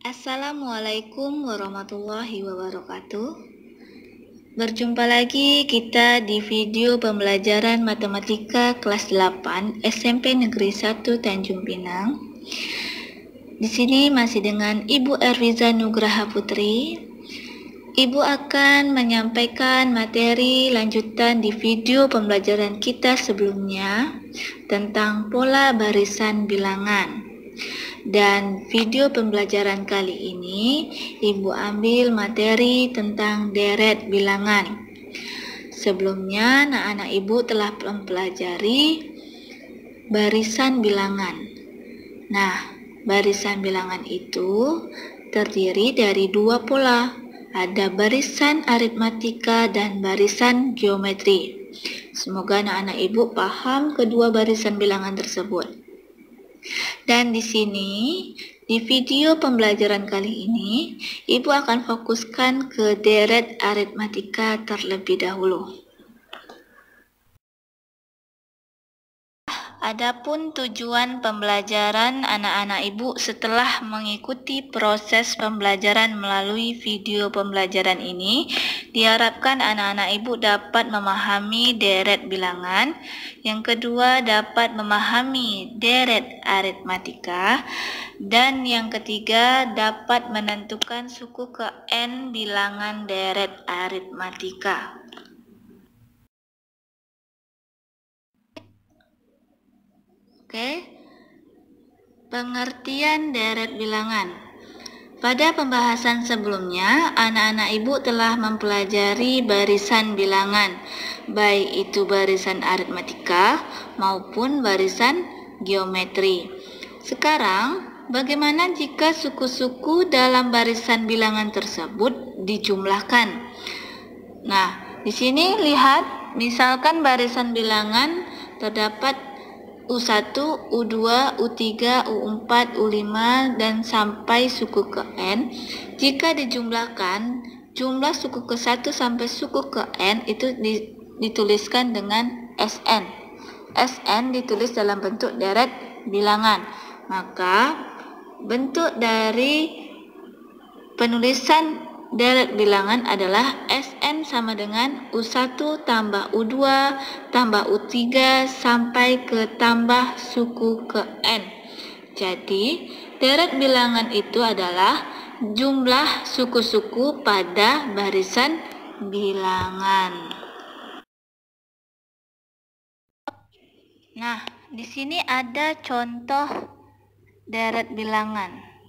Assalamualaikum warahmatullahi wabarakatuh. Berjumpa lagi kita di video pembelajaran matematika kelas 8 SMP Negeri 1 Tanjung Pinang. Di sini masih dengan Ibu Erwiza Nugraha Putri. Ibu akan menyampaikan materi lanjutan di video pembelajaran kita sebelumnya tentang pola barisan bilangan. Dan video pembelajaran kali ini Ibu ambil materi tentang deret bilangan. Sebelumnya anak-anak Ibu telah mempelajari barisan bilangan. Nah, barisan bilangan itu terdiri dari dua pola. Ada barisan aritmatika dan barisan geometri. Semoga anak-anak Ibu paham kedua barisan bilangan tersebut. Dan di sini, di video pembelajaran kali ini, Ibu akan fokuskan ke deret aritmatika terlebih dahulu. Adapun tujuan pembelajaran anak-anak Ibu setelah mengikuti proses pembelajaran melalui video pembelajaran ini, diharapkan anak-anak Ibu dapat memahami deret bilangan. Yang kedua, dapat memahami deret aritmatika. Dan yang ketiga, dapat menentukan suku ke N bilangan deret aritmatika. Oke, pengertian deret bilangan. Pada pembahasan sebelumnya, anak-anak Ibu telah mempelajari barisan bilangan, baik itu barisan aritmatika maupun barisan geometri. Sekarang, bagaimana jika suku-suku dalam barisan bilangan tersebut dijumlahkan? Nah, di sini lihat, misalkan barisan bilangan terdapat U1, U2, U3, U4, U5, dan sampai suku ke N. Jika dijumlahkan, jumlah suku ke 1 sampai suku ke N itu dituliskan dengan Sn. Sn ditulis dalam bentuk deret bilangan. Maka, bentuk dari penulisan deret bilangan adalah Sn sama dengan U1 tambah U2 tambah U3 sampai ke tambah suku ke N. Jadi, deret bilangan itu adalah jumlah suku-suku pada barisan bilangan. Nah, di sini ada contoh deret bilangan.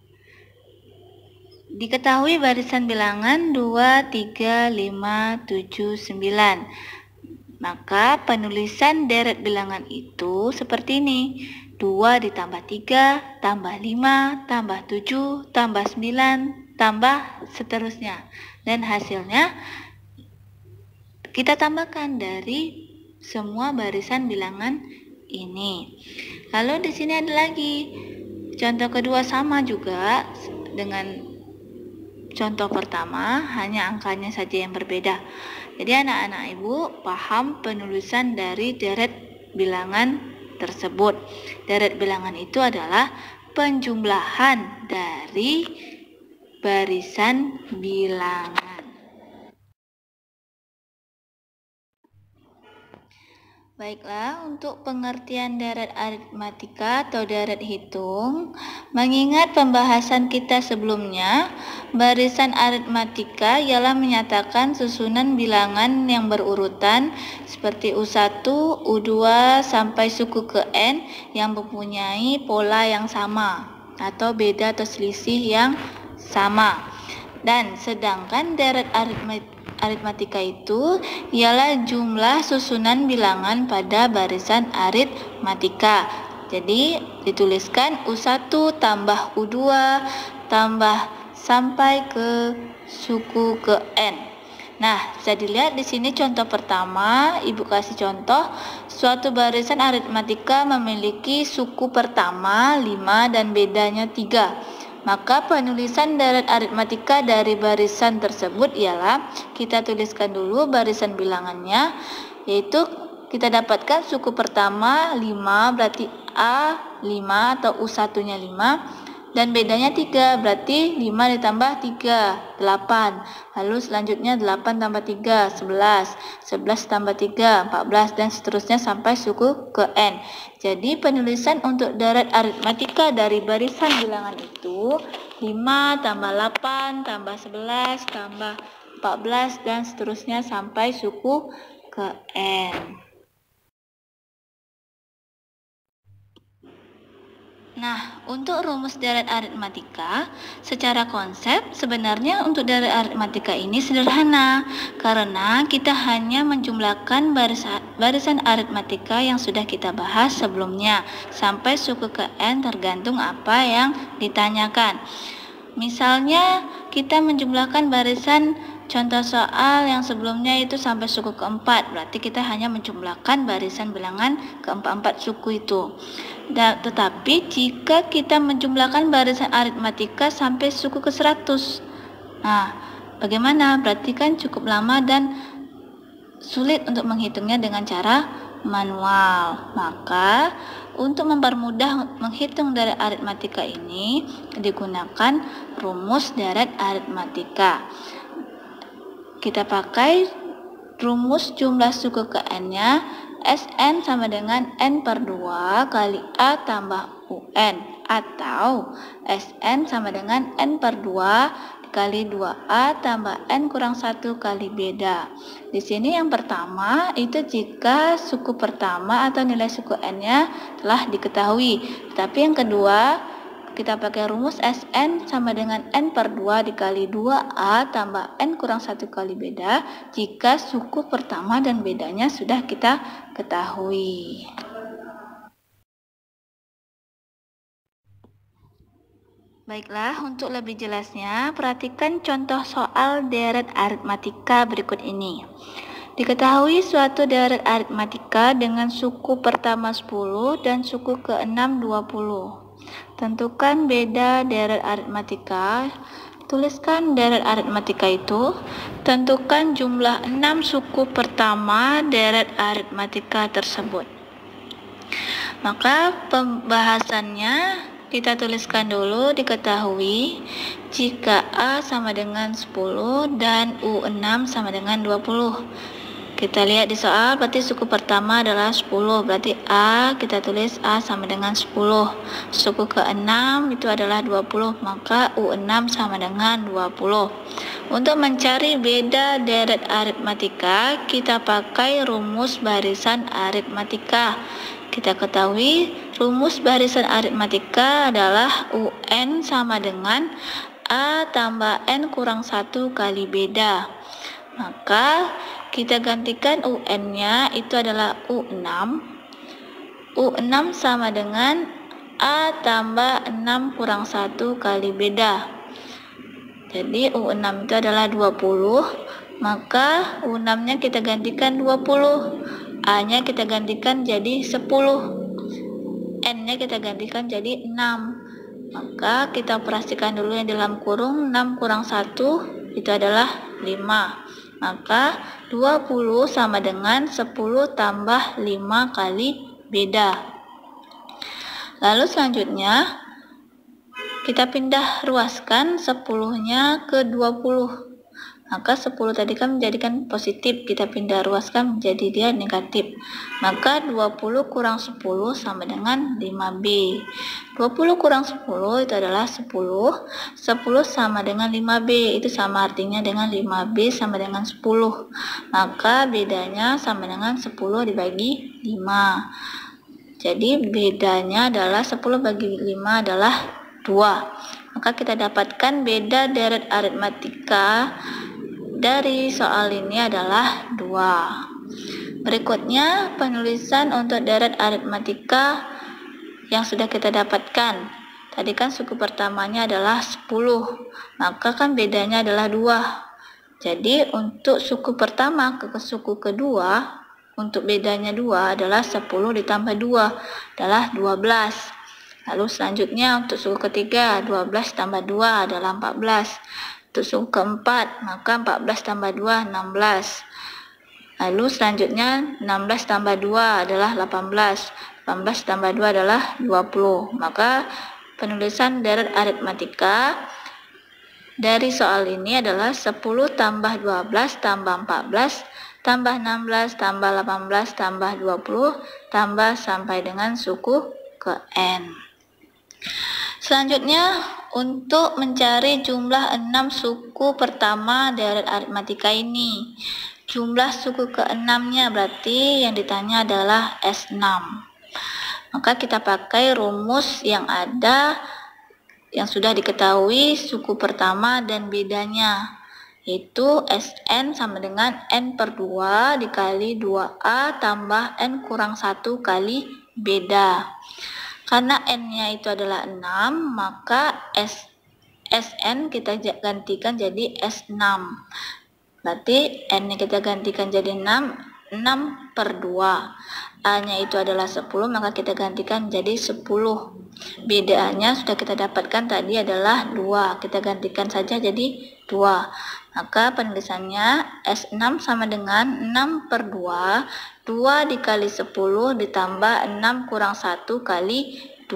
Diketahui barisan bilangan 2, 3, 5, 7, 9. Maka penulisan deret bilangan itu seperti ini. 2 ditambah 3, tambah 5, tambah 7, tambah 9, tambah seterusnya. Dan hasilnya kita tambahkan dari semua barisan bilangan ini. Lalu di sini ada lagi. Contoh kedua sama juga dengan contoh pertama, hanya angkanya saja yang berbeda. Jadi anak-anak Ibu paham penulisan dari deret bilangan tersebut. Deret bilangan itu adalah penjumlahan dari barisan bilangan. Baiklah, untuk pengertian deret aritmatika atau deret hitung, mengingat pembahasan kita sebelumnya, barisan aritmatika ialah menyatakan susunan bilangan yang berurutan seperti U1, U2 sampai suku ke N yang mempunyai pola yang sama atau beda atau selisih yang sama. Dan sedangkan deret aritmatika itu ialah jumlah susunan bilangan pada barisan aritmatika. Jadi dituliskan U1 tambah U2 tambah sampai ke suku ke N. Nah, bisa dilihat di sini contoh pertama, Ibu kasih contoh suatu barisan aritmatika memiliki suku pertama 5 dan bedanya 3. Maka penulisan deret aritmatika dari barisan tersebut ialah kita tuliskan dulu barisan bilangannya, yaitu kita dapatkan suku pertama 5, berarti A 5 atau U1-nya 5, dan bedanya 3, berarti 5 ditambah 3, 8. Lalu selanjutnya 8 tambah 3, 11. 11 tambah 3, 14, dan seterusnya sampai suku ke N. Jadi penulisan untuk deret aritmatika dari barisan bilangan itu 5 tambah 8 tambah 11 tambah 14, dan seterusnya sampai suku ke N. Nah, untuk rumus deret aritmatika, secara konsep sebenarnya untuk deret aritmatika ini sederhana karena kita hanya menjumlahkan barisan aritmatika yang sudah kita bahas sebelumnya sampai suku ke N tergantung apa yang ditanyakan. Misalnya kita menjumlahkan barisan contoh soal yang sebelumnya itu sampai suku keempat, berarti kita hanya menjumlahkan barisan bilangan keempat-empat suku itu. Tetapi jika kita menjumlahkan barisan aritmatika sampai suku ke 100, nah bagaimana? Berarti kan cukup lama dan sulit untuk menghitungnya dengan cara manual. Maka untuk mempermudah menghitung deret aritmatika ini digunakan rumus deret aritmatika. Kita pakai rumus jumlah suku ke N-nya, Sn sama dengan N per 2 kali A tambah UN, atau Sn sama dengan N per 2 kali 2A tambah N kurang 1 kali beda. Di sini yang pertama itu jika suku pertama atau nilai suku N-nya telah diketahui. Tapi yang kedua kita pakai rumus Sn sama dengan N per 2 dikali 2A tambah N kurang 1 kali beda jika suku pertama dan bedanya sudah kita ketahui. Baiklah, untuk lebih jelasnya, perhatikan contoh soal deret aritmatika berikut ini. Diketahui suatu deret aritmatika dengan suku pertama 10 dan suku ke-6 20. Tentukan beda deret aritmatika. Tuliskan deret aritmatika itu. Tentukan jumlah 6 suku pertama deret aritmatika tersebut. Maka pembahasannya kita tuliskan dulu. Diketahui jika A sama dengan 10 dan U6 sama dengan 20. Kita lihat di soal, berarti suku pertama adalah 10, berarti A kita tulis A sama dengan 10. Suku ke-6 itu adalah 20, maka U6 sama dengan 20. Untuk mencari beda deret aritmatika, kita pakai rumus barisan aritmatika. Kita ketahui rumus barisan aritmatika adalah UN sama dengan A tambah N kurang 1 kali beda. Maka kita gantikan UN-nya itu adalah U6. U6 sama dengan A tambah 6 kurang 1 kali beda. Jadi U6 itu adalah 20. Maka U6-nya kita gantikan 20. A-nya kita gantikan jadi 10. N-nya kita gantikan jadi 6. Maka kita operasikan dulu yang dalam kurung. 6 kurang 1 itu adalah 5. Maka 20 sama dengan 10 tambah 5 kali beda. Lalu selanjutnya kita pindah ruaskan 10-nya ke 20. Maka 10 tadi kan menjadikan positif, kita pindah ruaskan menjadi dia negatif. Maka 20 kurang 10 sama dengan 5B. 20 kurang 10 itu adalah 10. 10 sama dengan 5B, itu sama artinya dengan 5B sama dengan 10. Maka bedanya sama dengan 10 dibagi 5. Jadi bedanya adalah 10 bagi 5 adalah 2. Maka kita dapatkan beda deret aritmatika dari soal ini adalah 2. Berikutnya penulisan untuk deret aritmatika yang sudah kita dapatkan. Tadi kan suku pertamanya adalah 10, maka kan bedanya adalah 2. Jadi untuk suku pertama ke suku kedua, untuk bedanya 2 adalah 10 ditambah 2 adalah 12. Lalu selanjutnya untuk suku ketiga 12 tambah 2 adalah 14. Untuk suku keempat, maka 14 tambah 2, 16. Lalu selanjutnya 16 tambah 2 adalah 18. 18 tambah 2 adalah 20. Maka penulisan deret aritmatika dari soal ini adalah 10 tambah 12 tambah 14 tambah 16 tambah 18 tambah 20 tambah sampai dengan suku ke N. Selanjutnya, untuk mencari jumlah 6 suku pertama deret aritmatika ini. Jumlah suku ke-6-nya berarti yang ditanya adalah S6. Maka kita pakai rumus yang ada, yang sudah diketahui suku pertama dan bedanya, yaitu Sn sama dengan N per 2 dikali 2A tambah N kurang 1 kali beda. Karena N-nya itu adalah 6, maka Sn kita gantikan jadi S6. Berarti N-nya kita gantikan jadi 6 per 2. A-nya itu adalah 10, maka kita gantikan jadi 10. Bedanya sudah kita dapatkan tadi adalah 2. Kita gantikan saja jadi 2. Maka penulisannya S6 sama dengan 6 per 2. 2 dikali 10 ditambah 6 kurang 1 kali 2.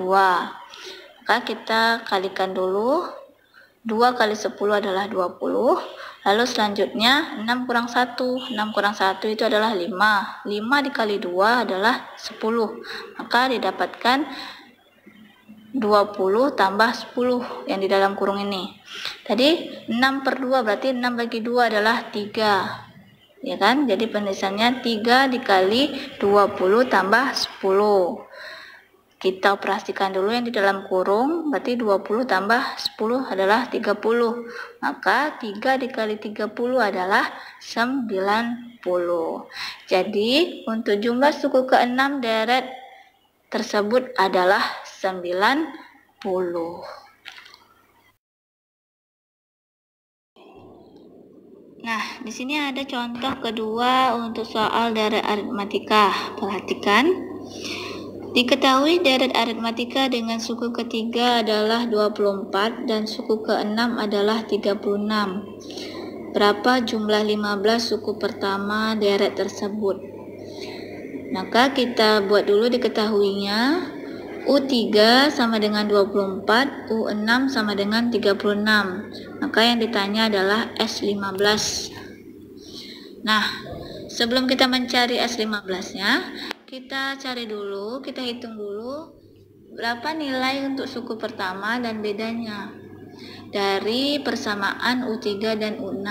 Maka kita kalikan dulu. 2 kali 10 adalah 20. Lalu selanjutnya 6 kurang 1. 6 kurang 1 itu adalah 5. 5 dikali 2 adalah 10. Maka didapatkan 20 tambah 10 yang di dalam kurung ini. Tadi 6 per 2 berarti 6 bagi 2 adalah 3. Ya kan? Jadi penulisannya 3 dikali 20 tambah 10. Kita operasikan dulu yang di dalam kurung, berarti 20 tambah 10 adalah 30. Maka 3 dikali 30 adalah 90. Jadi untuk jumlah suku ke-6 deret tersebut adalah 90. Nah, di sini ada contoh kedua untuk soal deret aritmatika. Perhatikan. Diketahui deret aritmatika dengan suku ketiga adalah 24 dan suku ke-6 adalah 36. Berapa jumlah 15 suku pertama deret tersebut? Maka kita buat dulu diketahuinya. U3 sama dengan 24, U6 sama dengan 36. Maka yang ditanya adalah S15. Nah, sebelum kita mencari S15-nya, kita cari dulu, kita hitung dulu berapa nilai untuk suku pertama dan bedanya dari persamaan U3 dan U6.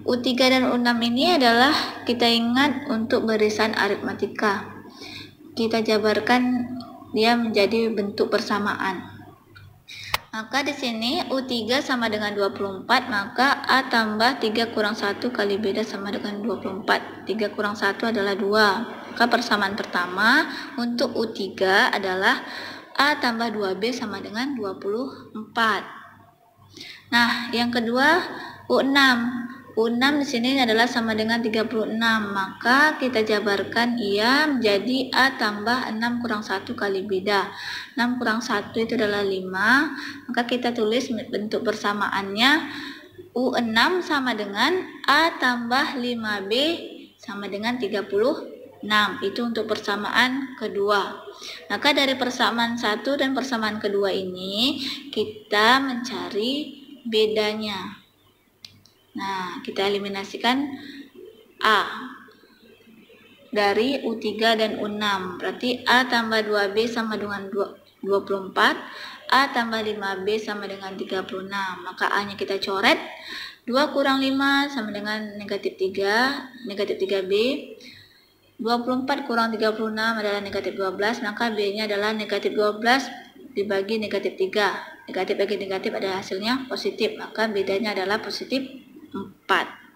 U3 dan U6 ini adalah kita ingat untuk barisan aritmatika. Kita jabarkan dia menjadi bentuk persamaan. Maka di sini U3 sama dengan 24, maka A tambah 3 kurang 1 kali beda sama dengan 24. 3 kurang 1 adalah 2. Maka persamaan pertama untuk U3 adalah A tambah 2B sama dengan 24. Nah, yang kedua U6. U6 di sini adalah sama dengan 36. Maka kita jabarkan ia menjadi A tambah 6 kurang 1 kali beda. 6 kurang 1 itu adalah 5. Maka kita tulis bentuk persamaannya U6 sama dengan A tambah 5B sama dengan 36. Itu untuk persamaan kedua. Maka dari persamaan satu dan persamaan kedua ini kita mencari bedanya. Nah, kita eliminasikan A dari U3 dan U6. Berarti A tambah 2B sama dengan 24. A tambah 5B sama dengan 36. Maka A-nya kita coret. 2 kurang 5 sama dengan negatif 3. Negatif 3B. 24 kurang 36 adalah negatif 12. Maka B-nya adalah negatif 12 dibagi negatif 3. Negatif bagi negatif adalah hasilnya positif. Maka bedanya adalah positif 4.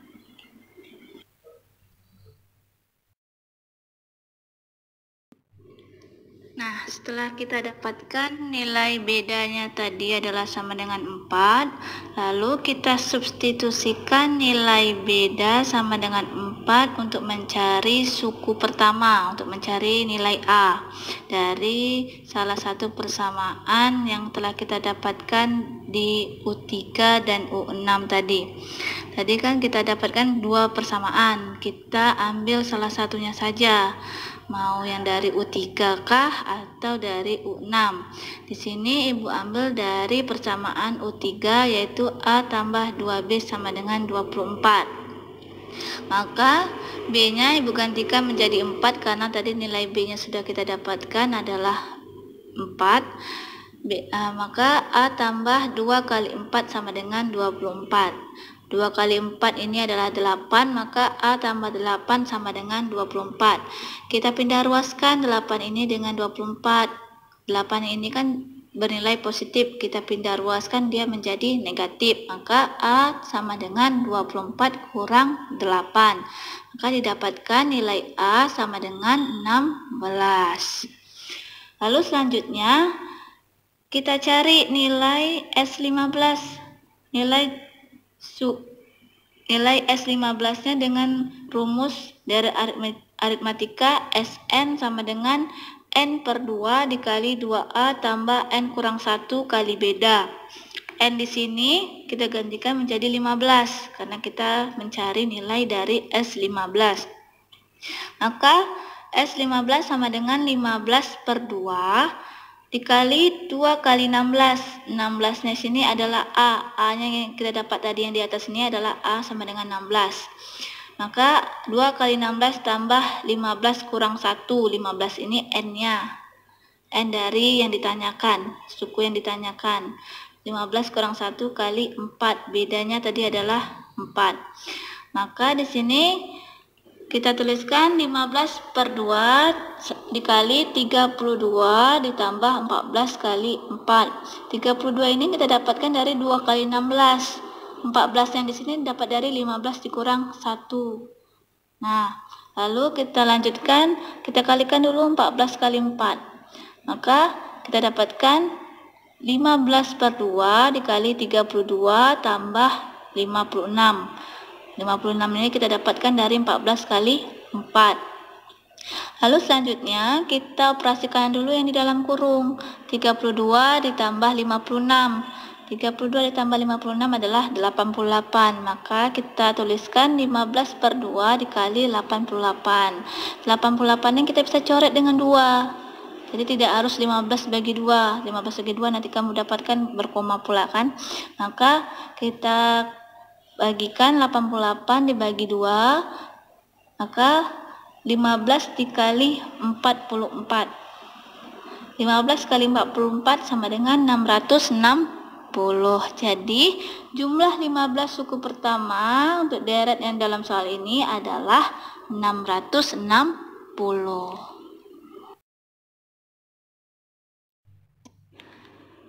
Nah, setelah kita dapatkan nilai bedanya tadi adalah sama dengan 4, lalu kita substitusikan nilai beda sama dengan 4 untuk mencari suku pertama, untuk mencari nilai A dari salah satu persamaan yang telah kita dapatkan di U3 dan U6 tadi. Tadi kan kita dapatkan dua persamaan, kita ambil salah satunya saja. Mau yang dari U3 kah atau dari U6? Di sini Ibu ambil dari persamaan U3, yaitu A tambah 2B sama dengan 24. Maka B-nya Ibu gantikan menjadi 4 karena tadi nilai B-nya sudah kita dapatkan adalah 4. Maka A tambah 2 kali 4 sama dengan 24. 2 kali 4 ini adalah 8, maka A tambah 8 sama dengan 24. Kita pindah ruaskan 8 ini dengan 24. 8 ini kan bernilai positif, kita pindah ruaskan dia menjadi negatif, maka A sama dengan 24 kurang 8. Maka didapatkan nilai A sama dengan 16. Lalu selanjutnya kita cari nilai S15. Nilai S15-nya dengan rumus dari aritmatika Sn sama dengan N per 2 dikali 2A tambah N kurang 1 kali beda. N di sini kita gantikan menjadi 15 karena kita mencari nilai dari S15. Maka S15 sama dengan 15 per 2 dikali 2 kali 16. 16-nya sini adalah A. A-nya yang kita dapat tadi yang di atas ini adalah A sama dengan 16. Maka 2 kali 16 tambah 15 kurang 1. 15 ini N-nya. N dari yang ditanyakan, suku yang ditanyakan. 15 kurang 1 kali 4. Bedanya tadi adalah 4. Maka di sini kita tuliskan 15 per 2 dikali 32 ditambah 14 kali 4. 32 ini kita dapatkan dari 2 kali 16. 14 yang di sini dapat dari 15 dikurang 1. Nah, lalu kita lanjutkan, kita kalikan dulu 14 kali 4. Maka kita dapatkan 15 per 2 dikali 32 tambah 56. 56 ini kita dapatkan dari 14 kali 4. Lalu selanjutnya kita operasikan dulu yang di dalam kurung. 32 ditambah 56. 32 ditambah 56 adalah 88. Maka kita tuliskan 15 per 2 dikali 88. 88 ini kita bisa coret dengan 2. Jadi tidak harus 15 bagi 2. 15 bagi 2 nanti kamu dapatkan berkoma pula kan. Maka kita bagikan 88 dibagi 2, maka 15 dikali 44. 15 kali 44 sama dengan 660. Jadi jumlah 15 suku pertama untuk deret yang dalam soal ini adalah 660.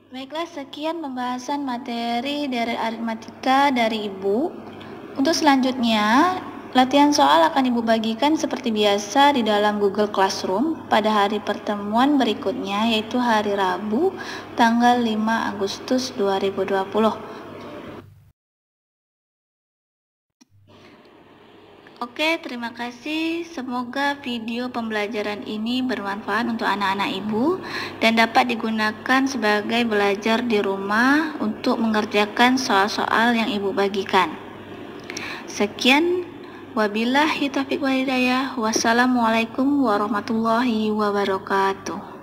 Baiklah, sekian pembahasan materi deret aritmatika dari Ibu. Untuk selanjutnya, latihan soal akan Ibu bagikan seperti biasa di dalam Google Classroom pada hari pertemuan berikutnya, yaitu hari Rabu, tanggal 5 Agustus 2020. Oke, terima kasih. Semoga video pembelajaran ini bermanfaat untuk anak-anak Ibu dan dapat digunakan sebagai belajar di rumah untuk mengerjakan soal-soal yang Ibu bagikan. Sekian, wabillahi taufiq wal hidayah. Wassalamualaikum warahmatullahi wabarakatuh.